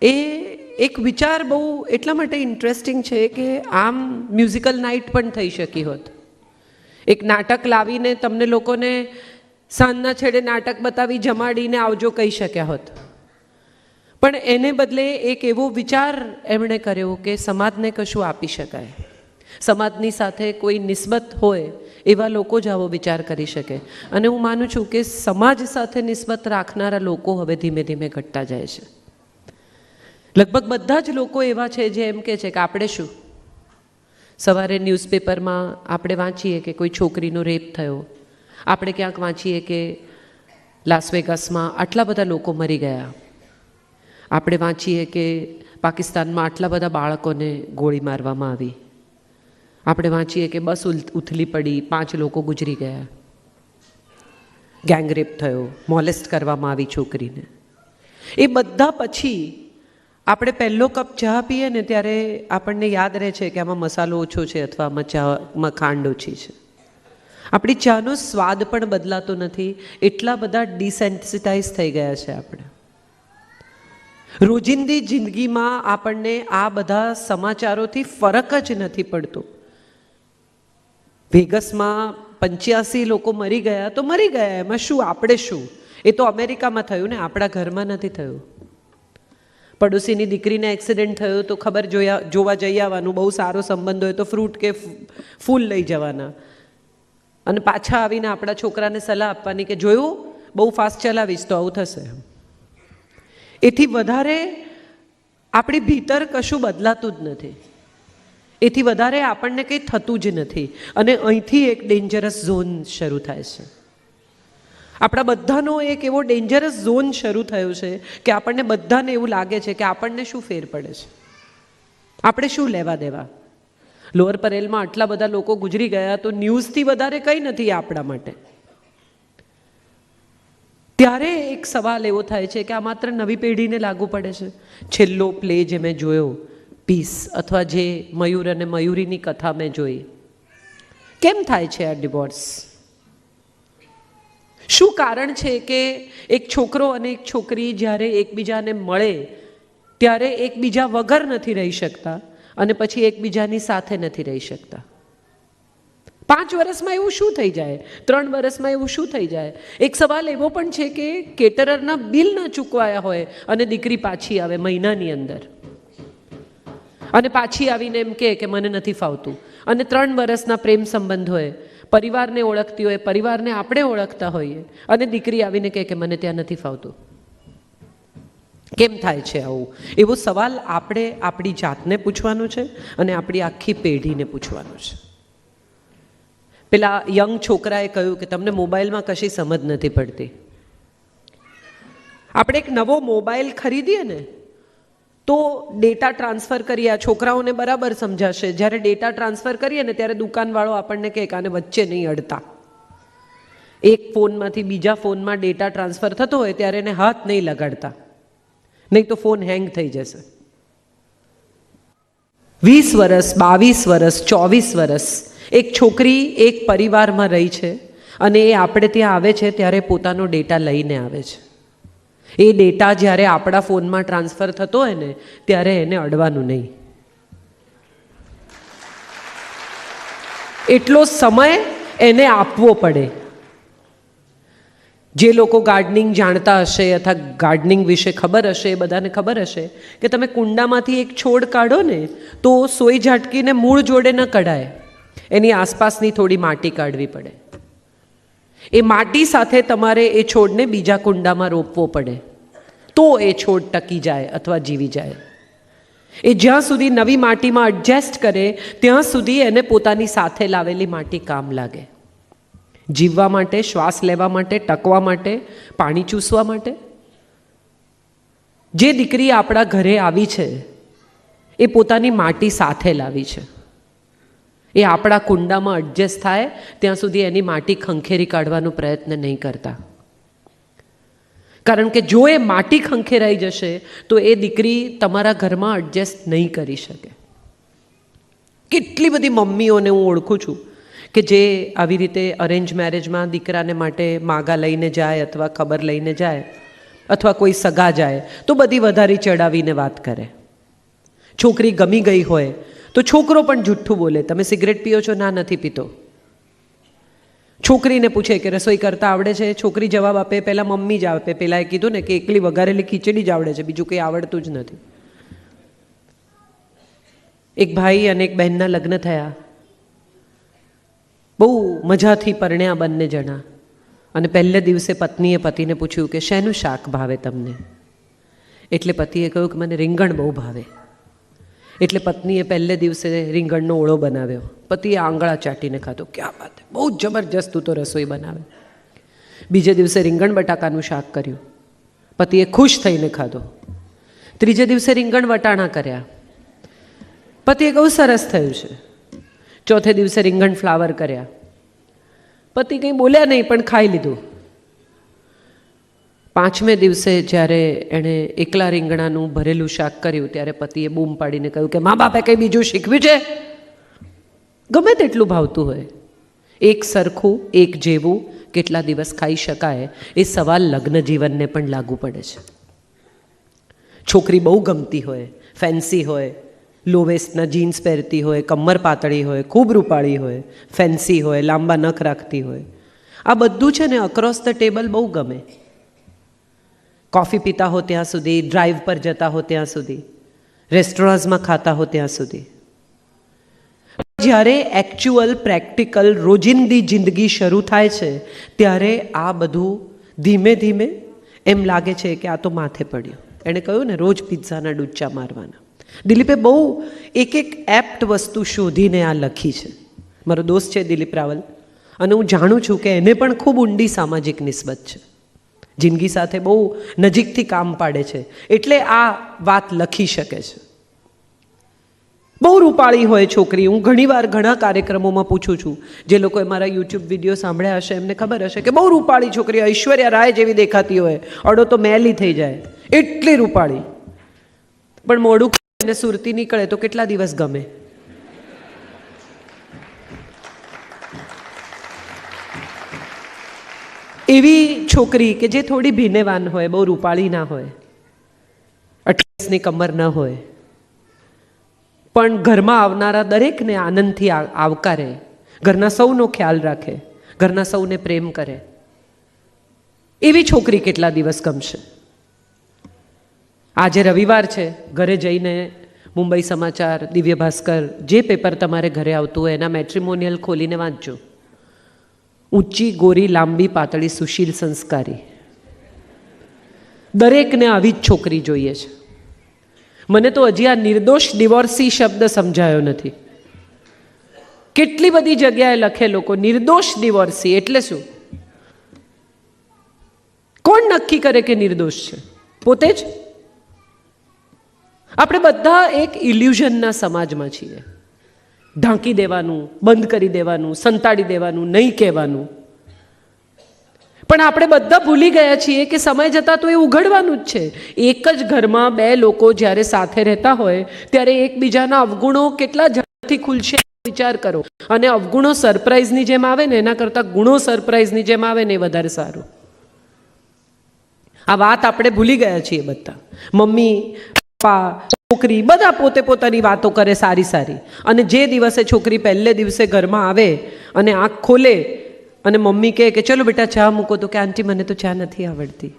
એ એક વિચાર બહુ એટલા માટે ઇન્ટરેસ્ટિંગ છે કે આમ મ્યુઝિકલ નાઇટ પણ થઈ શકી હોત. એક નાટક લાવીને તમને લોકોને સાંજના છેડે નાટક બતાવી જમાડીને આવજો કહી શક્યા હોત. પણ એને બદલે એક એવો વિચાર એમણે કર્યો કે સમાજને કશું આપી શકાય, સમાજની સાથે કોઈ નિસ્બત હોય એવા લોકો જ આવો વિચાર કરી શકે. અને હું માનું છું કે સમાજ સાથે નિસ્બત રાખનારા લોકો હવે ધીમે ધીમે ઘટતા જાય છે. લગભગ બધા જ લોકો એવા છે જે એમ કહે છે કે આપણે શું, સવારે ન્યૂઝપેપરમાં આપણે વાંચીએ કે કોઈ છોકરીનો રેપ થયો, આપણે ક્યાંક વાંચીએ કે લાસ વેગાસમાં આટલા બધા લોકો મરી ગયા, આપણે વાંચીએ કે પાકિસ્તાનમાં આટલા બધા બાળકોને ગોળી મારવામાં આવી, આપણે વાંચીએ કે બસ ઉથલી પડી 5 લોકો ગુજરી ગયા, ગેંગરેપ થયો, મોલેસ્ટ કરવામાં આવી છોકરીને. એ બધા પછી આપણે પહેલો કપ ચા પીએ ને ત્યારે આપણને યાદ રહે છે કે આમાં મસાલો ઓછો છે અથવા આમાં ચામાં ખાંડ ઓછી છે. આપણી ચાનો સ્વાદ પણ બદલાતો નથી, એટલા બધા ડિસેન્સિટાઇઝ થઈ ગયા છે આપણે. રોજિંદી જિંદગીમાં આપણને આ બધા સમાચારોથી ફરક જ નથી પડતો. વેગસમાં 85 લોકો મરી ગયા તો મરી ગયા, એમાં શું, આપણે શું? એ તો અમેરિકામાં થયું ને, આપણા ઘરમાં નથી થયું. પડોશીની દીકરીને એક્સિડન્ટ થયો તો ખબર જોવા જઈ આવવાનું, બહુ સારો સંબંધ હોય તો ફ્રૂટ કે ફૂલ લઈ જવાના અને પાછા આવીને આપણા છોકરાને સલાહ આપવાની કે જોયું બહુ ફાસ્ટ ચલાવીશ તો આવું થશે. એથી વધારે આપણી ભીતર કશું બદલાતું જ નથી, એથી વધારે આપણને કંઈ થતું જ નથી. અને અહીંથી એક ડેન્જરસ ઝોન શરૂ થાય છે. આપણા બધાનો એક એવો ડેન્જરસ ઝોન શરૂ થયો છે કે આપણને બધાને એવું લાગે છે કે આપણને શું ફેર પડે છે, આપણે શું લેવા દેવા. લોઅર પરેલમાં આટલા બધા લોકો ગુજરી ગયા તો ન્યૂઝથી વધારે કંઈ નથી આપણા માટે. ત્યારે એક સવાલ એવો થાય છે કે આ માત્ર નવી પેઢીને લાગુ પડે છે. છેલ્લો પ્લે જે મેં જોયો પીસ, અથવા જે મયુર અને મયુરીની કથા મેં જોઈ, કેમ થાય છે આ ડિવોર્સ? શું કારણ છે કે એક છોકરો અને એક છોકરી જ્યારે એકબીજાને મળે ત્યારે એકબીજા વગર નથી રહી શકતા અને પછી એકબીજાની સાથે નથી રહી શકતા. 5 વર્ષમાં એવું શું થઈ જાય, 3 વર્ષમાં એવું શું થઈ જાય? એક સવાલ એવો પણ છે કે કેટરરના બિલ ન ચૂકવાયા હોય અને દીકરી પાછી આવે મહિનાની અંદર અને પાછી આવીને એમ કે મને નથી ફાવતું, અને 3 વર્ષના પ્રેમ સંબંધ હોય, પરિવારને ઓળખતી હોય, પરિવારને આપણે ઓળખતા હોઈએ, અને દીકરી આવીને કે મને ત્યાં નથી ફાવતું. કેમ થાય છે આવું? એવો સવાલ આપણે આપણી જાતને પૂછવાનો છે અને આપણી આખી પેઢીને પૂછવાનો છે. પેલા યંગ છોકરાએ કહ્યું કે તમને મોબાઈલમાં કશી સમજ નથી પડતી. આપણે એક નવો મોબાઈલ ખરીદીએ ને તો ડેટા ટ્રાન્સફર કરીએ, આ છોકરાઓને બરાબર સમજાશે. જ્યારે ડેટા ટ્રાન્સફર કરીએ ને ત્યારે દુકાનવાળો આપણને કહે કે આને વચ્ચે નહીં અડતા. એક ફોનમાંથી બીજા ફોનમાં ડેટા ટ્રાન્સફર થતો હોય ત્યારે એને હાથ નહીં લગાડતા, નહીં તો ફોન હેંગ થઈ જશે. 20 વર્ષ, 22 વર્ષ, 24 વર્ષ એક છોકરી એક પરિવારમાં રહી છે અને એ આપણે ત્યાં આવે છે ત્યારે પોતાનો ડેટા લઈને આવે છે. એ ડેટા જ્યારે આપણા ફોનમાં ટ્રાન્સફર થતો હોય ને ત્યારે એને અડવાનું નહીં. એટલો સમય એને આપવો પડે. જે લોકો ગાર્ડનિંગ જાણતા હશે અથવા ગાર્ડનિંગ વિશે ખબર હશે એ બધાને ખબર હશે કે તમે કુંડામાંથી એક છોડ કાઢો ને તો સોય ઝાટકીને મૂળ જોડે ન કઢાય, એની આસપાસની થોડી માટી કાઢવી પડે. એ માટી સાથે તમારે એ છોડને બીજા કુંડામાં રોપવો પડે તો એ છોડ ટકી જાય અથવા જીવી જાય. એ જ્યાં સુધી નવી માટીમાં એડજસ્ટ કરે ત્યાં સુધી એને પોતાની સાથે લાવેલી માટી કામ લાગે. જીવવા માટે, શ્વાસ લેવા માટે, ટકવા માટે, પાણી ચૂસવા માટે. જે દીકરી આપણા ઘરે આવી છે એ પોતાની માટી સાથે લાવી છે. એ આપણા કુંડામાં એડજસ્ટ થાય ત્યાં સુધી એની માટી ખંખેરી કાઢવાનો પ્રયત્ન નહીં કરતા. કારણ કે જો એ માટી ખંખેરાઈ જશે તો એ દીકરી તમારા ઘરમાં એડજસ્ટ નહીં કરી શકે. કેટલી બધી મમ્મીઓને હું ઓળખું છું કે જે આવી રીતે અરેન્જ મેરેજમાં દીકરાને માટે માગા લઈને જાય અથવા ખબર લઈને જાય, અથવા કોઈ સગા જાય તો બધી વધારી ચડાવીને વાત કરે. છોકરી ગમી ગઈ હોય તો છોકરો પણ જુઠ્ઠું બોલે, તમે સિગરેટ પીઓ છો? ના, નથી પીતો. છોકરીને પૂછે કે રસોઈ કરતા આવડે છે? છોકરી જવાબ આપે પહેલાં મમ્મી જ આપે. પેલા એ કીધું ને કે એકલી વઘારેલી ખીચડી જ આવડે છે, બીજું કંઈ આવડતું જ નથી. એક ભાઈ અને એક બહેનના લગ્ન થયા, બહુ મજાથી પરણ્યા બંને જણા. અને પહેલે દિવસે પત્નીએ પતિને પૂછ્યું કે શેનું શાક ભાવે તમને? એટલે પતિએ કહ્યું કે મને રીંગણ બહુ ભાવે. એટલે પત્નીએ પહેલે દિવસે રીંગણનો ઓળો બનાવ્યો. પતિએ આંગળા ચાટીને ખાધો. ક્યાં વાત, બહુ જબરજસ્ત તું તો રસોઈ બનાવે. બીજે દિવસે રીંગણ બટાકાનું શાક કર્યું. પતિએ ખુશ થઈને ખાધો. ત્રીજે દિવસે રીંગણ વટાણા કર્યા. પતિએ કહ્યું સરસ થયું છે. ચોથે દિવસે રીંગણ ફ્લાવર કર્યા. પતિ કંઈ બોલ્યા નહીં પણ ખાઈ લીધું. પાંચમે દિવસે જ્યારે એણે એકલા રીંગણાનું ભરેલું શાક કર્યું ત્યારે પતિએ બૂમ પાડીને કહ્યું કે મા બાપે કંઈ બીજું શીખવ્યું છે? ગમે તેટલું ભાવતું હોય, એક સરખું એક જેવું કેટલા દિવસ ખાઈ શકાય એ સવાલ લગ્ન જીવનને પણ લાગુ પડે છે. છોકરી બહુ ગમતી હોય, ફેન્સી હોય, લો વેસ્ટના જીન્સ પહેરતી હોય, કમર પાતળી હોય, ખૂબ રૂપાળી હોય, ફેન્સી હોય, લાંબા નખ રાખતી હોય, આ બધું છે ને અક્રોસ ધ ટેબલ બહુ ગમે. કોફી પીતા હો ત્યાં સુધી, ડ્રાઈવ પર જતા હો ત્યાં સુધી, રેસ્ટોરન્ટ્સમાં ખાતા હો ત્યાં સુધી. જ્યારે એકચ્યુઅલ પ્રેક્ટિકલ રોજિંદી જિંદગી શરૂ થાય છે ત્યારે આ બધું ધીમે ધીમે એમ લાગે છે કે આ તો માથે પડ્યું. એણે કહ્યું ને રોજ પિઝાના ડૂચા મારવાના. દિલીપે બહુ એક એપ્ટ વસ્તુ શોધીને આ લખી છે. મારો દોસ્ત છે દિલીપ રાવલ, અને હું જાણું છું કે એને પણ ખૂબ ઊંડી સામાજિક નિસ્બત છે, જિંદગી સાથે બહુ નજીકથી કામ પાડે છે, એટલે આ વાત લખી શકે છે. બહુ રૂપાળી હોય છોકરી. હું ઘણીવાર ઘણા કાર્યક્રમોમાં પૂછું છું, જે લોકોએ મારા યુટ્યુબ વિડીયો સાંભળ્યા હશે એમને ખબર હશે કે બહુ રૂપાળી છોકરી, ઐશ્વર્યા રાય જેવી દેખાતી હોય, અડો તો મેલી થઈ જાય, એટલી રૂપાળી. પણ મોડું અને સુરતી નીકળે તો કેટલા દિવસ ગમે. એવી છોકરી કે જે થોડી ભીનેવાન હોય, બહુ રૂપાળી ના હોય, 28ની કમર ન હોય, પણ ઘરમાં આવનારા દરેકને આનંદથી આવકારે, ઘરના સૌનો ખ્યાલ રાખે, ઘરના સૌને પ્રેમ કરે, એવી છોકરી કેટલા દિવસ ગમશે. આજે રવિવાર છે, ઘરે જઈને મુંબઈ સમાચાર, દિવ્ય ભાસ્કર, જે પેપર તમારે ઘરે આવતું હોય એના મેટ્રિમોનિયલ ખોલીને વાંચજો. ઊંચી, ગોરી, લાંબી, પાતળી, સુશીલ, સંસ્કારી, દરેકને આવી જ છોકરી જોઈએ છે. મને તો હજી આ નિર્દોષ ડિવોર્સી શબ્દ સમજાયો નથી. કેટલી બધી જગ્યાએ લખે લોકો નિર્દોષ ડિવોર્સી એટલે શું? કોણ નક્કી કરે કે નિર્દોષ છે? પોતે જ. આપણે બધા એક ઇલ્યુઝનના સમાજમાં છીએ. ઢાંકી દેવાનું, બંધ કરી દેવાનું, સંતાડી દેવાનું, નહીં કહેવાનું. પણ આપણે બધા ભૂલી ગયા છીએ કે સમય જતાં તો એ ઉઘડવાનું જ છે. એક જ ઘરમાં બે લોકો જ્યારે સાથે રહેતા હોય ત્યારે એકબીજાના અવગુણો કેટલા ઝડપથી ખુલશે વિચાર કરો. અને અવગુણો સરપ્રાઈઝની જેમ આવે ને એના કરતાં ગુણો સરપ્રાઈઝની જેમ આવે ને એ વધારે સારું. આ વાત આપણે ભૂલી ગયા છીએ બધા. મમ્મી, પપ્પા, છોકરી બધા પોતે પોતાની વાતો કરે સારી સારી, અને જે દિવસે છોકરી પહેલે દિવસે ઘરમાં આવે અને આંખ ખોલે અને મમ્મી કહે કે ચલો બેટા ચા મૂકો, તો કે આંટી મને તો ચા નથી આવડતી.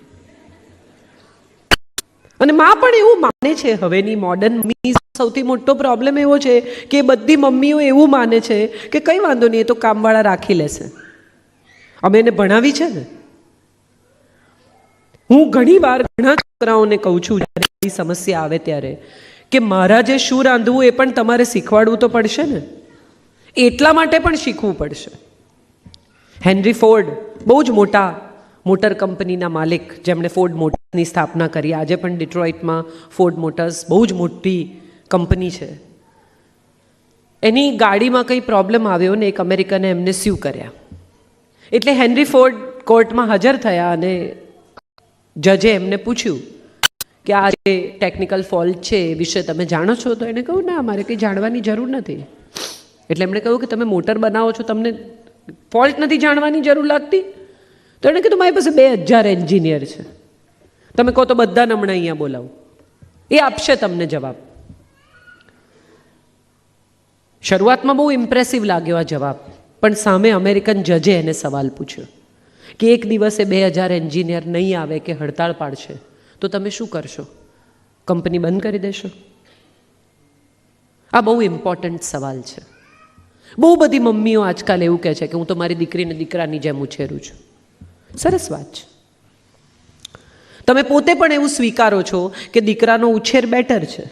અને માં પણ એવું માને છે. હવેની મોડર્ન મમ્મી સૌથી મોટો પ્રોબ્લેમ એવો છે કે બધી મમ્મીઓ એવું માને છે કે કંઈ વાંધો નહીં, એ તો કામવાળા રાખી લેશે. અમે એને ભણાવી છે ને. હું ઘણી વાર ઘણા છોકરાઓને કહું છું જ્યારે સમસ્યા આવે ત્યારે કે મારા જે શું રાંધવું એ પણ તમારે શીખવાડવું તો પડશે ને. એટલા માટે પણ શીખવું પડશે. હેનરી ફોર્ડ, બહુ જ મોટા મોટર કંપનીના માલિક, જેમણે ફોર્ડ મોટર્સની સ્થાપના કરી. આજે પણ ડિટ્રોઇટમાં ફોર્ડ મોટર્સ બહુ જ મોટી કંપની છે. એની ગાડીમાં કંઈ પ્રોબ્લેમ આવ્યો ને એક અમેરિકને એમને સ્યુ કર્યા. એટલે હેનરી ફોર્ડ કોર્ટમાં હાજર થયા અને જજે એમને પૂછ્યું કે આ જે ટેકનિકલ ફોલ્ટ છે એ વિશે તમે જાણો છો? તો એણે કહ્યું ના, મારે કંઈ જાણવાની જરૂર નથી. એટલે એમણે કહ્યું કે તમે મોટર બનાવો છો, તમને ફોલ્ટ નથી જાણવાની જરૂર લાગતી? તો એણે કીધું મારી પાસે 2000 એન્જિનિયર છે. તમે કહો તો બધાને હમણાં અહીંયા બોલાવો, એ આપશે તમને જવાબ. શરૂઆતમાં બહુ ઇમ્પ્રેસિવ લાગ્યો આ જવાબ, પણ સામે અમેરિકન જજે એને સવાલ પૂછ્યો કે એક દિવસે 2000 એન્જિનિયર નહીં આવે કે હડતાળ પાડશે તો તમે શું કરશો? કંપની બંધ કરી દેશો? આ બહુ ઇમ્પોર્ટન્ટ સવાલ છે. બહુ બધી મમ્મીઓ આજકાલ એવું કહે છે કે હું તો મારી દીકરીને દીકરાની જેમ ઉછેરું છું. સરસ વાત છે. તમે પોતે પણ એવું સ્વીકારો છો કે દીકરાનો ઉછેર બેટર છે.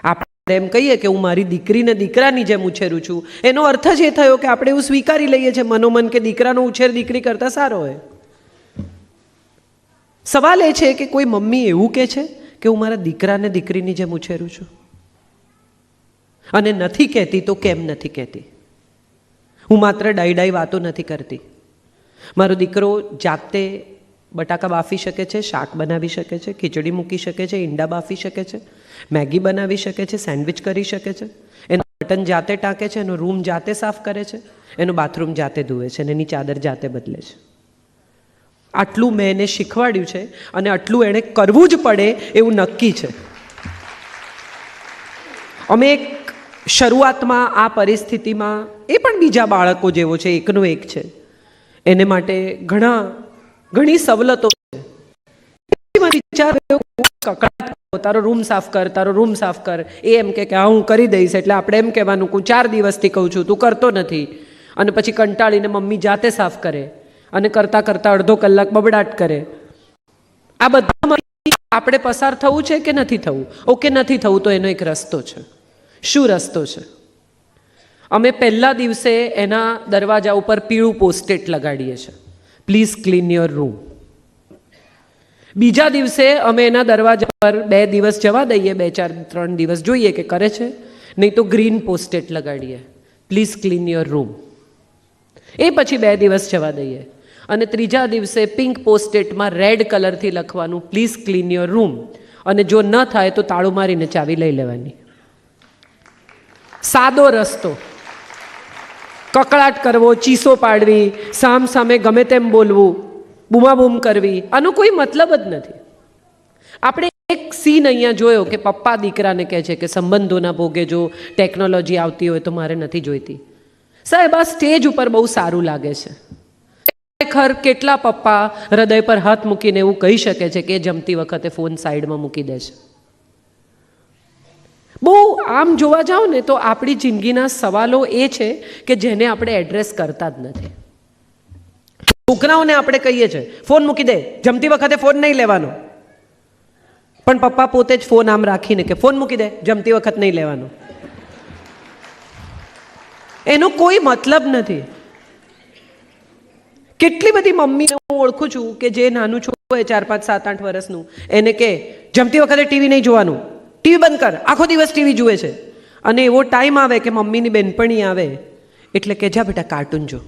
આપણે એમ કહીએ કે હું મારી દીકરીને દીકરાની જેમ ઉછેરું છું, એનો અર્થ જ એ થયો કે આપણે એવું સ્વીકારી લઈએ છીએ મનોમન કે દીકરાનો ઉછેર દીકરી કરતાં સારો હોય. સવાલ એ છે કે કોઈ મમ્મી એવું કહે છે કે હું મારા દીકરાને દીકરીની જેમ ઉછેરું છું? અને નથી કહેતી તો કેમ નથી કહેતી? હું માત્ર ડાઈ વાતો નથી કરતી. મારો દીકરો જાતે બટાકા બાફી શકે છે, શાક બનાવી શકે છે, ખીચડી મૂકી શકે છે, ઈંડા બાફી શકે છે, મેગી બનાવી શકે છે, સેન્ડવિચ કરી શકે છે, એનો બટન જાતે ટાંકે છે, એનો રૂમ જાતે સાફ કરે છે, એનો બાથરૂમ જાતે ધુએ છે અને એની ચાદર જાતે બદલે છે. આટલું મેં એને શીખવાડ્યું છે અને આટલું એણે કરવું જ પડે એવું નક્કી છે. અમે એક શરૂઆતમાં આ પરિસ્થિતિમાં, એ પણ બીજા બાળકો જેવો છે, એકનો એક છે, એને માટે ઘણી સવલતો છે. તારો રૂમ સાફ કર, તારો રૂમ સાફ કર. એ એમ કે હા હું કરી દઈશ, એટલે આપણે એમ કહેવાનું હું 4 દિવસથી કહું છું, તું કરતો નથી. અને પછી કંટાળીને મમ્મી જાતે સાફ કરે અને કરતાં કરતાં અડધો કલાક બબડાટ કરે. આ બધામાં આપણે પસાર થવું છે કે નથી થવું? ઓકે, નથી થવું તો એનો એક રસ્તો છે. શું રસ્તો છે? અમે પહેલા દિવસે એના દરવાજા ઉપર પીળું પોસ્ટેટ લગાડીએ છીએ, પ્લીઝ ક્લીન યોર રૂમ. બીજા દિવસે અમે એના દરવાજા પર 2 દિવસ જવા દઈએ, 3 દિવસ જોઈએ કે કરે છે, નહીં તો ગ્રીન પોસ્ટેટ લગાડીએ, પ્લીઝ ક્લીન યોર રૂમ. એ પછી 2 દિવસ જવા દઈએ અને ત્રીજા દિવસે પિંક પોસ્ટેટમાં રેડ કલરથી લખવાનું, પ્લીઝ ક્લીન યોર રૂમ. અને જો ન થાય તો તાળું મારીને ચાવી લઈ લેવાની. સાદો રસ્તો. કકળાટ કરવો, ચીસો પાડવી, સામ સામે ગમે તેમ બોલવું, બૂમાબૂમ કરવી, આનો કોઈ મતલબ જ નથી. આપણે એક સીન અહીંયા જોયો કે પપ્પા દીકરાને કહે છે કે સંબંધોના ભોગે જો ટેકનોલોજી આવતી હોય તો મારે નથી જોઈતી. સાહેબ, આ સ્ટેજ ઉપર બહુ સારું લાગે છે. ખરેખર કેટલા પપ્પા હૃદય પર હાથ મૂકીને એવું કહી શકે છે કે જમતી વખતે ફોન સાઈડમાં મૂકી દે છે? બહુ આમ જોવા જાઓ ને તો આપણી જિંદગીના સવાલો એ છે કે જેને આપણે એડ્રેસ કરતા જ નથી. છોકરાઓને આપણે કહીએ છીએ ફોન મૂકી દે, જમતી વખતે ફોન નહીં લેવાનો, પણ પપ્પા પોતે જ ફોન આમ રાખીને કે ફોન મૂકી દે, જમતી વખત નહીં લેવાનો. એનો કોઈ મતલબ નથી. કેટલી બધી મમ્મીને હું ઓળખું છું કે જે નાનું છોકરું હોય 4, 5, 7, 8 વર્ષનું, એને કે જમતી વખતે ટીવી નહીં જોવાનું, ટીવી બંધ કર, આખો દિવસ ટીવી જુએ છે. અને એવો ટાઈમ આવે કે મમ્મીની બેનપણી આવે એટલે કે જા બેટા કાર્ટૂન જો.